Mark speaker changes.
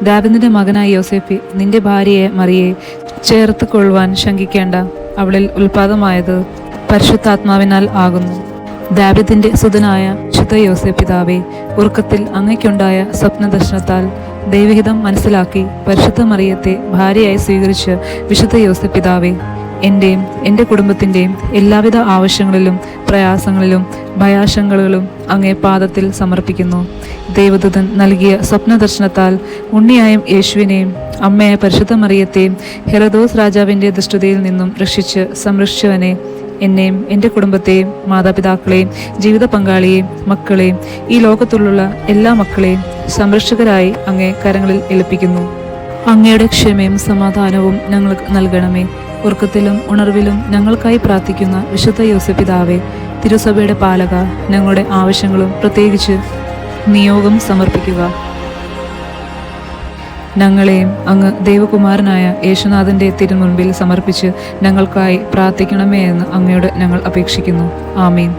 Speaker 1: ദാവീദിന്റെ മകനായ യോസേഫേ, നിന്റെ ഭാര്യയെ മറിയെ ചേർത്ത് കൊള്ളുവാൻ ശങ്കിക്കേണ്ട. അവളിൽ ഉൽപാദമായത് പരിശുദ്ധാത്മാവിനാൽ ആകുന്നു. ദാവീദിന്റെ സുതനായ ശുദ്ധ യോസേഫ് പിതാവേ, ഉറക്കത്തിൽ അങ്ങയ്ക്കുണ്ടായ സ്വപ്നദർശനത്താൽ ദൈവഹിതം മനസ്സിലാക്കി പരിശുദ്ധ മറിയത്തെ ഭാര്യയായി സ്വീകരിച്ച് വിശുദ്ധ യോസേഫ് പിതാവേ, എൻ്റെയും എൻ്റെ കുടുംബത്തിൻ്റെയും എല്ലാവിധ ആവശ്യങ്ങളിലും പ്രയാസങ്ങളിലും ഭയാശങ്കകളിലും അങ്ങേ പാദത്തിൽ സമർപ്പിക്കുന്നു. ദൈവദൂതൻ നൽകിയ സ്വപ്നദർശനത്താൽ ഉണ്ണിയായും യേശുവിനെയും അമ്മയായ പരിശുദ്ധ മറിയത്തെയും ഹെരോദോസ് രാജാവിൻ്റെ ദുഷ്ടതയിൽ നിന്നും രക്ഷിച്ച് സംരക്ഷിച്ചവനെ, എന്നെയും എൻ്റെ കുടുംബത്തെയും മാതാപിതാക്കളെയും ജീവിത പങ്കാളിയെയും മക്കളെയും ഈ ലോകത്തുള്ള എല്ലാ മക്കളെയും സംരക്ഷകരായി അങ്ങേ കരങ്ങളിൽ ഏൽപ്പിക്കുന്നു. അങ്ങയുടെ ക്ഷമയും സമാധാനവും ഞങ്ങൾക്ക് നൽകണമേ. ഉറക്കത്തിലും ഉണർവിലും ഞങ്ങൾക്കായി പ്രാർത്ഥിക്കുന്ന വിശുദ്ധ യോസേഫ് പിതാവേ, തിരുസഭയുടെ പാലക, ഞങ്ങളുടെ ആവശ്യങ്ങളും പ്രത്യേകിച്ച് നിയോഗം സമർപ്പിക്കുക. ഞങ്ങളെയും അങ്ങ് ദൈവകുമാരനായ യേശുനാഥൻ്റെ തിരുമുൻപിൽ സമർപ്പിച്ച് ഞങ്ങൾക്കായി പ്രാർത്ഥിക്കണമേ എന്ന് അങ്ങയോട് ഞങ്ങൾ അപേക്ഷിക്കുന്നു. ആമീൻ.